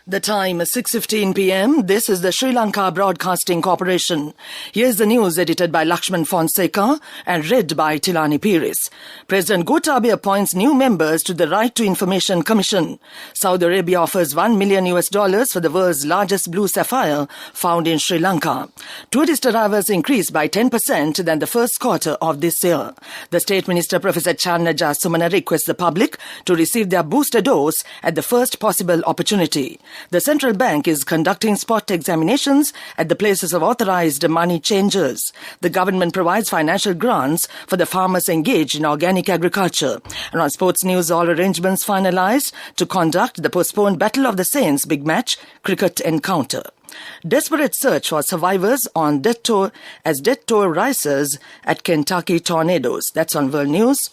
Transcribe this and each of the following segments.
The time is 6:15 p.m. This is the Sri Lanka Broadcasting Corporation. Here's the news edited by Lakshman Fonseca and read by Tilani Pires. President Gotabaya appoints new members to the Right to Information Commission. Saudi Arabia offers $1 million for the world's largest blue sapphire found in Sri Lanka. Tourist arrivals increased by 10% than the first quarter of this year. The State Minister Professor Channaja Sumana requests the public to receive their booster dose at the first possible opportunity. The central bank is conducting spot examinations at the places of authorized money changers. The government provides financial grants for the farmers engaged in organic agriculture. And on sports news, all arrangements finalized to conduct the postponed Battle of the Saints big match cricket encounter. Desperate search for survivors on death toll as death toll rises at Kentucky tornadoes. That's on World News.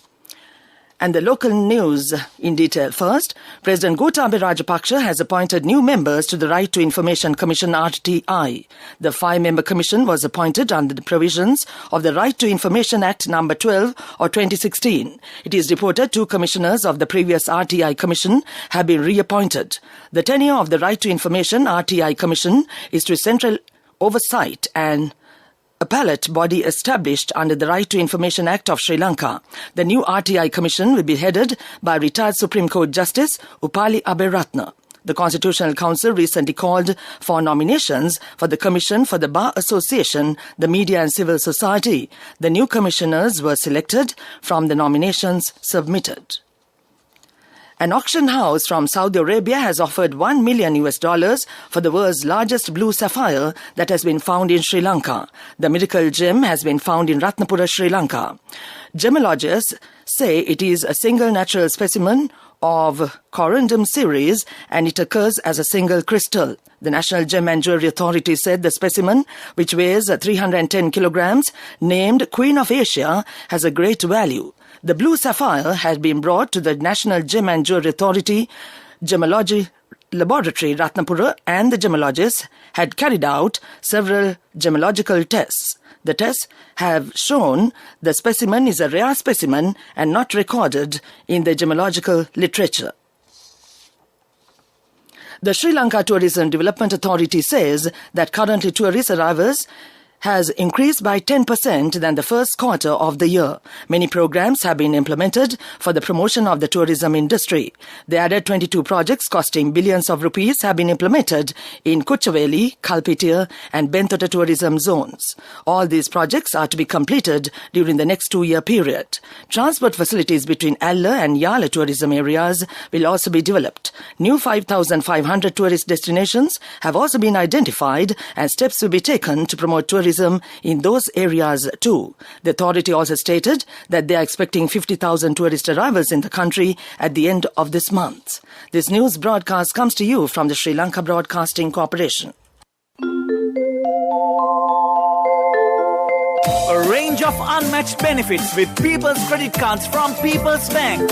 And the local news in detail first. President Gotabaya Rajapaksa has appointed new members to the Right to Information Commission RTI. The 5-member commission was appointed under the provisions of the Right to Information Act No. 12 of 2016. It is reported 2 commissioners of the previous RTI commission have been reappointed. The tenure of the Right to Information RTI commission is to central oversight and appellate body established under the Right to Information Act of Sri Lanka. The new RTI Commission will be headed by retired Supreme Court Justice Upali Aberatna. The Constitutional Council recently called for nominations for the Commission for the Bar Association, the Media and Civil Society. The new commissioners were selected from the nominations submitted. An auction house from Saudi Arabia has offered $1 million for the world's largest blue sapphire that has been found in Sri Lanka. The miracle gem has been found in Ratnapura, Sri Lanka. Gemologists say it is a single natural specimen of corundum series and it occurs as a single crystal. The National Gem and Jewelry Authority said the specimen, which weighs 310 kilograms, named Queen of Asia, has a great value. The blue sapphire had been brought to the National Gem and Jewelry Authority Gemology Laboratory, Ratnapura, and the gemologists had carried out several gemological tests. The tests have shown the specimen is a rare specimen and not recorded in the gemological literature. The Sri Lanka Tourism Development Authority says that currently tourist arrivals has increased by 10% than the first quarter of the year. Many programs have been implemented for the promotion of the tourism industry. The added 22 projects costing billions of rupees have been implemented in Kuchaveli, Kalpitiya and Bentota tourism zones. All these projects are to be completed during the next 2-year period. Transport facilities between Alla and Yala tourism areas will also be developed. New 5,500 tourist destinations have also been identified and steps will be taken to promote tourism in those areas too. The authority also stated that they are expecting 50,000 tourist arrivals in the country at the end of this month. This news broadcast comes to you from the Sri Lanka Broadcasting Corporation. A range of unmatched benefits with People's Credit Cards from People's Bank.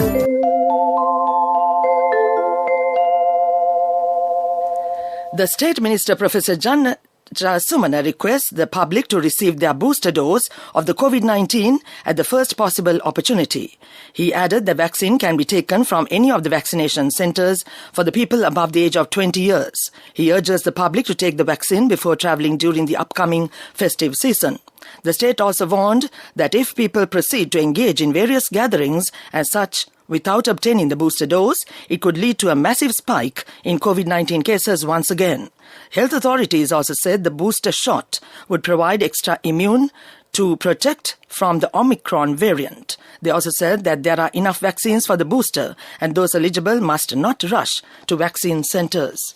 The State Minister Professor Channaja Sumana requests the public to receive their booster dose of the COVID-19 at the first possible opportunity. He added the vaccine can be taken from any of the vaccination centers for the people above the age of 20 years. He urges the public to take the vaccine before travelling during the upcoming festive season. The state also warned that if people proceed to engage in various gatherings and such without obtaining the booster dose, it could lead to a massive spike in COVID-19 cases once again. Health authorities also said the booster shot would provide extra immune to protect from the Omicron variant. They also said that there are enough vaccines for the booster and those eligible must not rush to vaccine centers.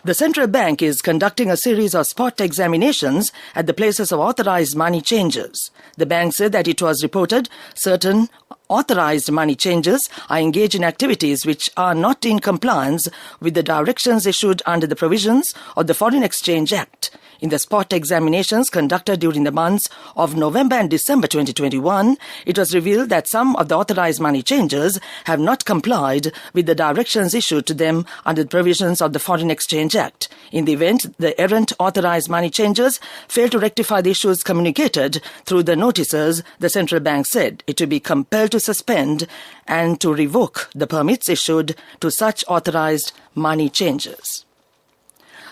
The central bank is conducting a series of spot examinations at the places of authorized money changers. The bank said that it was reported certain authorized money changers are engaged in activities which are not in compliance with the directions issued under the provisions of the Foreign Exchange Act. In the spot examinations conducted during the months of November and December 2021, it was revealed that some of the authorized money changers have not complied with the directions issued to them under the provisions of the Foreign Exchange Act. In the event, the errant authorized money changers failed to rectify the issues communicated through the notices. The central bank said it would be compelled to suspend and to revoke the permits issued to such authorized money changers.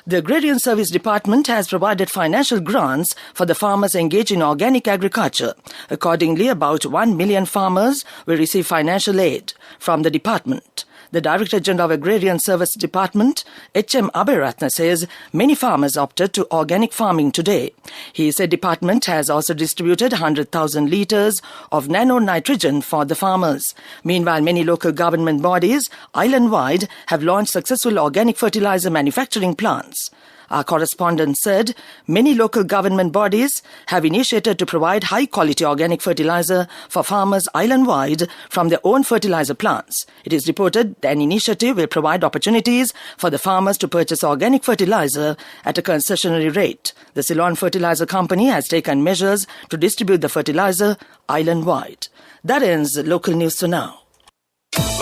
The Agrarian Service Department has provided financial grants for the farmers engaged in organic agriculture. Accordingly, about 1 million farmers will receive financial aid from the department. The Director General of Agrarian Service Department, H.M. Abhiratna, says many farmers opted to organic farming today. He said department has also distributed 100,000 litres of nano-nitrogen for the farmers. Meanwhile, many local government bodies island-wide have launched successful organic fertilizer manufacturing plants. Our correspondent said many local government bodies have initiated to provide high-quality organic fertilizer for farmers island-wide from their own fertilizer plants. It is reported that an initiative will provide opportunities for the farmers to purchase organic fertilizer at a concessionary rate. The Ceylon Fertilizer Company has taken measures to distribute the fertilizer island-wide. That ends local news for now.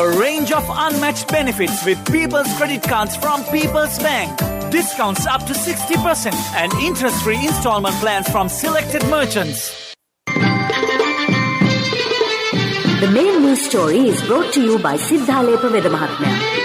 A range of unmatched benefits with People's Credit Cards from People's Bank. Discounts up to 60% and interest-free installment plans from selected merchants. The main news story is brought to you by Siddhalepa Vedamahatmya.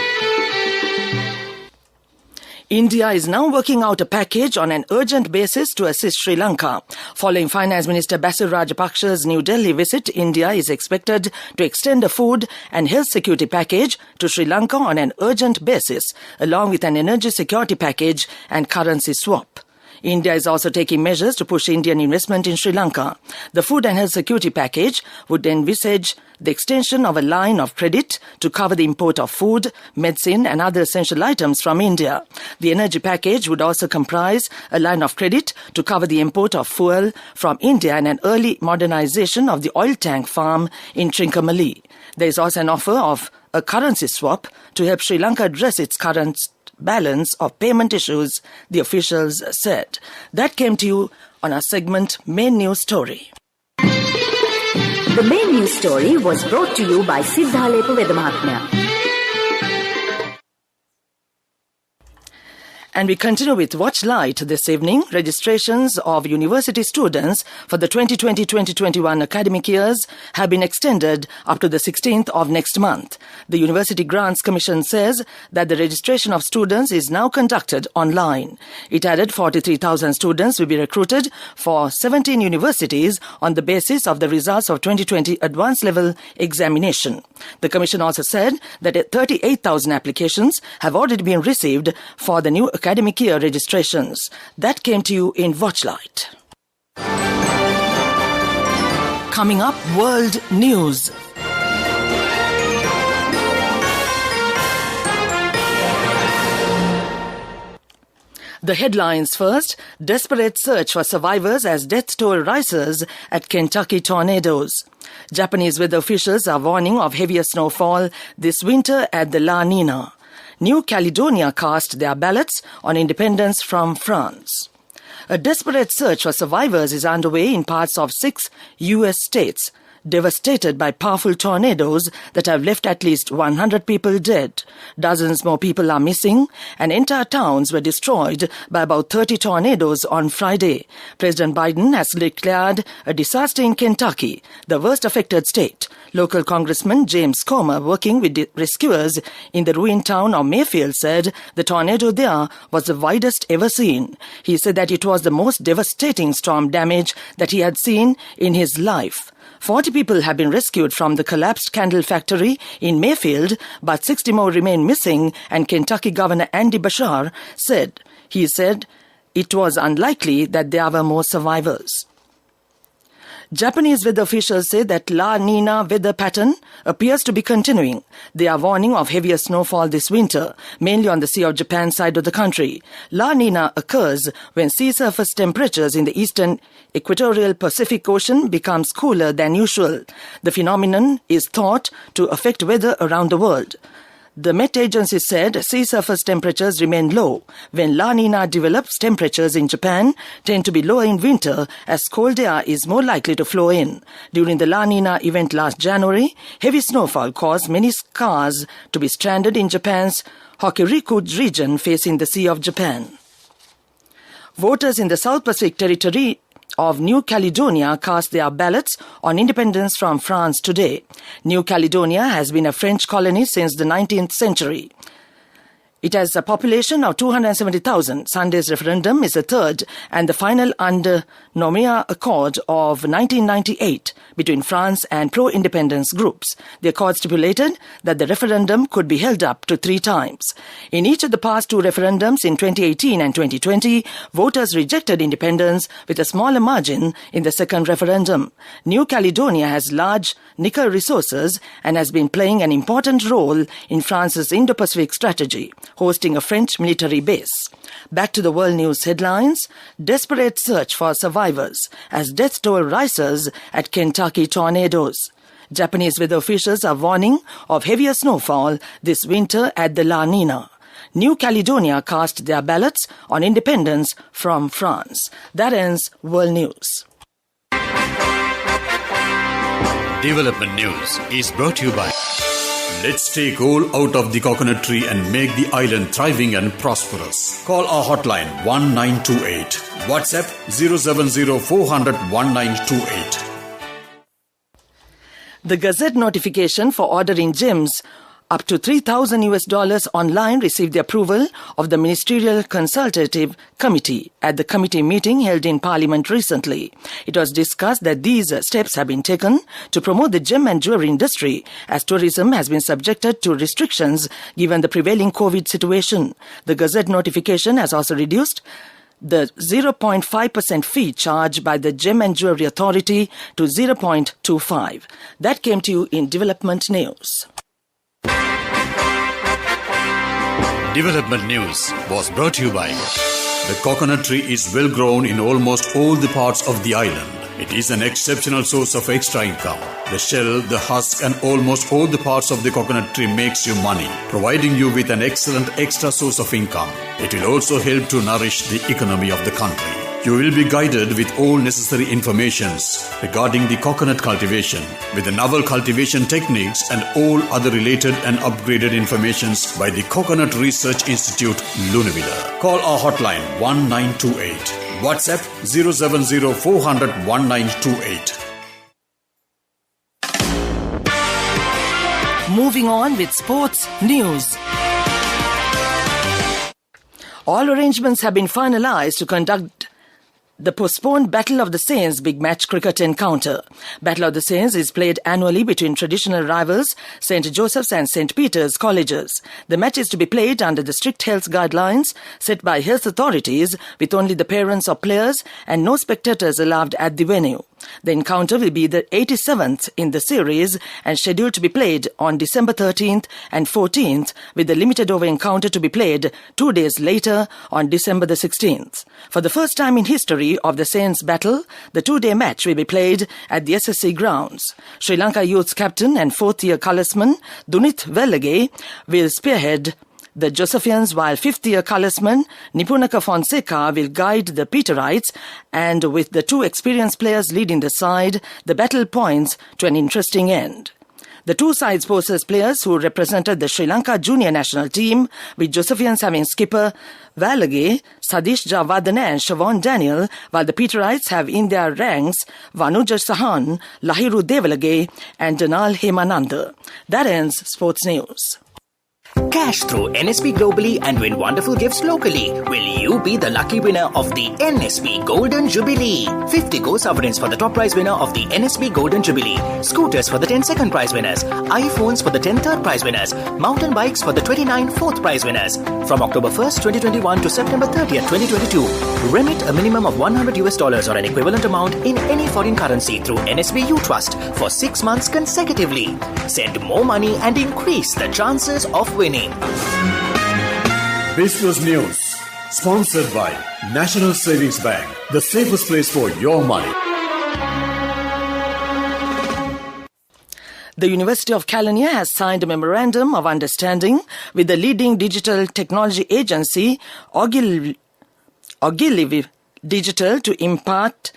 India is now working out a package on an urgent basis to assist Sri Lanka. Following Finance Minister Basil Rajapaksa's New Delhi visit, India is expected to extend a food and health security package to Sri Lanka on an urgent basis, along with an energy security package and currency swap. India is also taking measures to push Indian investment in Sri Lanka. The food and health security package would envisage the extension of a line of credit to cover the import of food, medicine and other essential items from India. The energy package would also comprise a line of credit to cover the import of fuel from India and an early modernization of the oil tank farm in Trincomalee. There is also an offer of a currency swap to help Sri Lanka address its current balance of payment issues, the officials said. That came to you on our segment Main News Story. The main news story was brought to you by Siddhalepa Vedamahatmya. And we continue with Watch Light this evening. Registrations of university students for the 2020-2021 academic years have been extended up to the 16th of next month. The University Grants Commission says that the registration of students is now conducted online. It added 43,000 students will be recruited for 17 universities on the basis of the results of 2020 advanced level examination. The Commission also said that 38,000 applications have already been received for the new academic year registrations. That came to you in Watchlight. Coming up, World News. The headlines first. Desperate search for survivors as death toll rises at Kentucky tornadoes. Japanese weather officials are warning of heavier snowfall this winter at the La Nina. New Caledonia cast their ballots on independence from France. A desperate search for survivors is underway in parts of 6 U.S. states, devastated by powerful tornadoes that have left at least 100 people dead. Dozens more people are missing, and entire towns were destroyed by about 30 tornadoes on Friday. President Biden has declared a disaster in Kentucky, the worst affected state. Local Congressman James Comer, working with the rescuers in the ruined town of Mayfield, said the tornado there was the widest ever seen. He said that it was the most devastating storm damage that he had seen in his life. 40 people have been rescued from the collapsed candle factory in Mayfield, but 60 more remain missing, and Kentucky Governor Andy Bashar said it was unlikely that there were more survivors. Japanese weather officials say that La Nina weather pattern appears to be continuing. They are warning of heavier snowfall this winter, mainly on the Sea of Japan side of the country. La Nina occurs when sea surface temperatures in the eastern equatorial Pacific Ocean becomes cooler than usual. The phenomenon is thought to affect weather around the world. The Met Agency said sea surface temperatures remain low. When La Nina develops, temperatures in Japan tend to be lower in winter as cold air is more likely to flow in. During the La Nina event last January, heavy snowfall caused many cars to be stranded in Japan's Hokuriku region facing the Sea of Japan. Voters in the South Pacific Territory of New Caledonia cast their ballots on independence from France today. New Caledonia has been a French colony since the 19th century. It has a population of 270,000. Sunday's referendum is the third and the final under Nouméa Accord of 1998 between France and pro-independence groups. The accord stipulated that the referendum could be held up to 3 times. In each of the past 2 referendums in 2018 and 2020, voters rejected independence with a smaller margin in the second referendum. New Caledonia has large nickel resources and has been playing an important role in France's Indo-Pacific strategy, hosting a French military base. Back to the world news headlines. Desperate search for survivors as death toll rises at Kentucky tornadoes. Japanese weather officials are warning of heavier snowfall this winter at the La Nina. New Caledonia cast their ballots on independence from France. That ends world news. Development News is brought to you by Let's take all out of the coconut tree and make the island thriving and prosperous. Call our hotline 1928. WhatsApp 070 400 1928. The Gazette notification for ordering gems up to $3,000 online received the approval of the Ministerial Consultative Committee at the committee meeting held in Parliament recently. It was discussed that these steps have been taken to promote the gem and jewelry industry as tourism has been subjected to restrictions given the prevailing COVID situation. The Gazette notification has also reduced the 0.5% fee charged by the Gem and Jewelry Authority to 0.25. That came to you in Development News. Development News was brought to you by the coconut tree is well grown in almost all the parts of the island. It is an exceptional source of extra income. The shell, the husk and almost all the parts of the coconut tree makes you money, providing you with an excellent extra source of income. It will also help to nourish the economy of the country. You will be guided with all necessary informations regarding the coconut cultivation, with the novel cultivation techniques and all other related and upgraded informations by the Coconut Research Institute, Lunavilla. Call our hotline 1928. WhatsApp 070 400 1928. Moving on with sports news. All arrangements have been finalized to conduct the postponed Battle of the Saints big match cricket encounter. Battle of the Saints is played annually between traditional rivals St. Joseph's and St. Peter's colleges. The match is to be played under the strict health guidelines set by health authorities, with only the parents of players and no spectators allowed at the venue. The encounter will be the 87th in the series and scheduled to be played on December 13th and 14th, with the limited over encounter to be played 2 days later on December the 16th. For the first time in history of the Saints battle, the 2-day match will be played at the SSC grounds. Sri Lanka youth's captain and 4th-year colorsman Dunith Vellage will spearhead the Josephians, while 5th-year colorsman Nipunaka Fonseca will guide the Peterites, and with the 2 experienced players leading the side, the battle points to an interesting end. The 2 sides possess players who represented the Sri Lanka junior national team, with Josephians having skipper Vallage, Sadish Javadane and Siobhan Daniel, while the Peterites have in their ranks Vanuja Sahan, Lahiru Devalage and Danal Hemananda. That ends Sports News. Cash through NSB globally and win wonderful gifts locally. Will you be the lucky winner of the NSB Golden Jubilee? 50 gold sovereigns for the top prize winner of the NSB Golden Jubilee. Scooters for the 10 second prize winners. iPhones for the 10 third prize winners. Mountain bikes for the 29 fourth prize winners. From October 1st, 2021 to September 30th, 2022. Remit a minimum of $100 or an equivalent amount in any foreign currency through NSB U-Trust for 6 months consecutively. Send more money and increase the chances of winning. Business News, sponsored by National Savings Bank, the safest place for your money. The University of California has signed a memorandum of understanding with the leading digital technology agency, Ogilvy Digital, to impart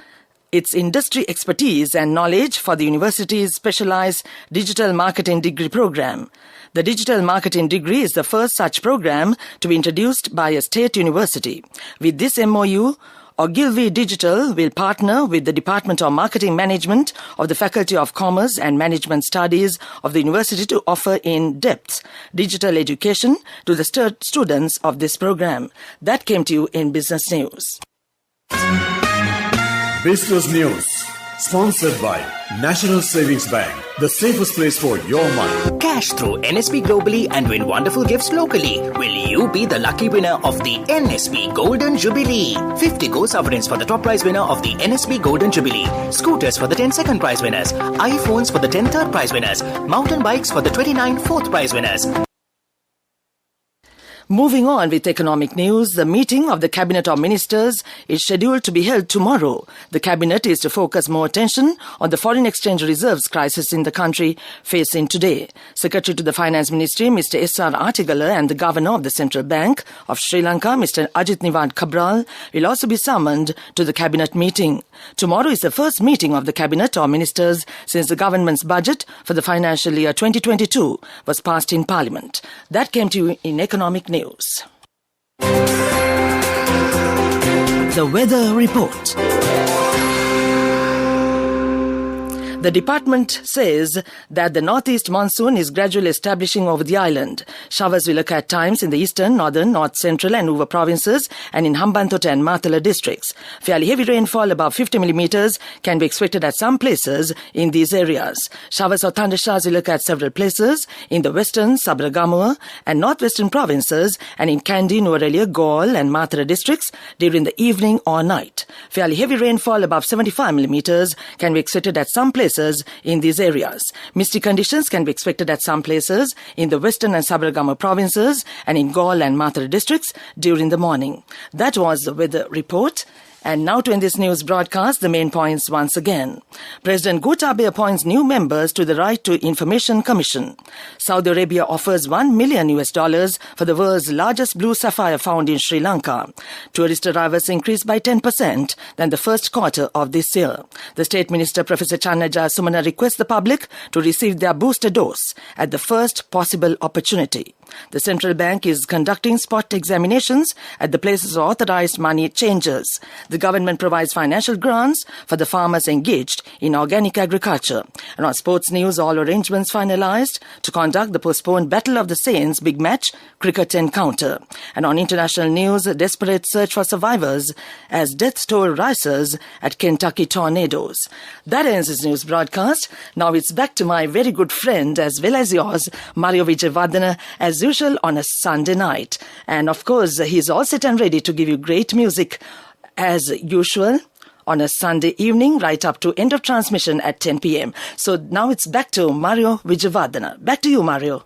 its industry expertise and knowledge for the university's specialized digital marketing degree program. The digital marketing degree is the first such program to be introduced by a state university. With this MOU, Ogilvy Digital will partner with the Department of Marketing Management of the Faculty of Commerce and Management Studies of the university to offer in-depth digital education to the students of this program. That came to you in Business News. Business News, sponsored by National Savings Bank, the safest place for your money. Cash through NSB globally and win wonderful gifts locally. Will you be the lucky winner of the NSB Golden Jubilee? 50 gold sovereigns for the top prize winner of the NSB Golden Jubilee. Scooters for the 10 second prize winners. iPhones for the 10 third prize winners. Mountain bikes for the 29 fourth prize winners. Moving on with economic news, the meeting of the Cabinet of Ministers is scheduled to be held tomorrow. The Cabinet is to focus more attention on the foreign exchange reserves crisis in the country facing today. Secretary to the Finance Ministry, Mr. S.R. Artigala, and the Governor of the Central Bank of Sri Lanka, Mr. Ajit Niwad Cabral, will also be summoned to the Cabinet meeting. Tomorrow is the first meeting of the Cabinet of Ministers since the government's budget for the financial year 2022 was passed in Parliament. That came to you in economic news. The weather report. The department says that the northeast monsoon is gradually establishing over the island. Showers will occur at times in the eastern, northern, north central and Uva provinces and in Hambantota and Matala districts. Fairly heavy rainfall above 50 millimeters can be expected at some places in these areas. Showers or thunder showers will occur at several places in the western, Sabragamua and northwestern provinces and in Kandy, Nuwara, Galle and Matara districts during the evening or night. Fairly heavy rainfall above 75 millimeters can be expected at some places in these areas. Misty conditions can be expected at some places in the western and Sabaragamu provinces and in Galle and Matara districts during the morning. That was the weather report. And now to end this news broadcast, the main points once again. President Gotabaya appoints new members to the Right to Information Commission. Saudi Arabia offers $1 million for the world's largest blue sapphire found in Sri Lanka. Tourist arrivals increased by 10% than the first quarter of this year. The State Minister, Professor Channaja Sumana, requests the public to receive their booster dose at the first possible opportunity. The central bank is conducting spot examinations at the places of authorized money changers. The government provides financial grants for the farmers engaged in organic agriculture. And on sports news, all arrangements finalized to conduct the postponed Battle of the Saints big match cricket encounter. And on international news, a desperate search for survivors as death toll rises at Kentucky tornadoes. That ends this news broadcast. Now it's back to my very good friend as well as yours, Mario Vijayavardhana, as usual on a Sunday night. And of course, he's all set and ready to give you great music as usual on a Sunday evening right up to end of transmission at 10 p.m. So now it's back to Mario Vijayavardhana. Back to you, Mario.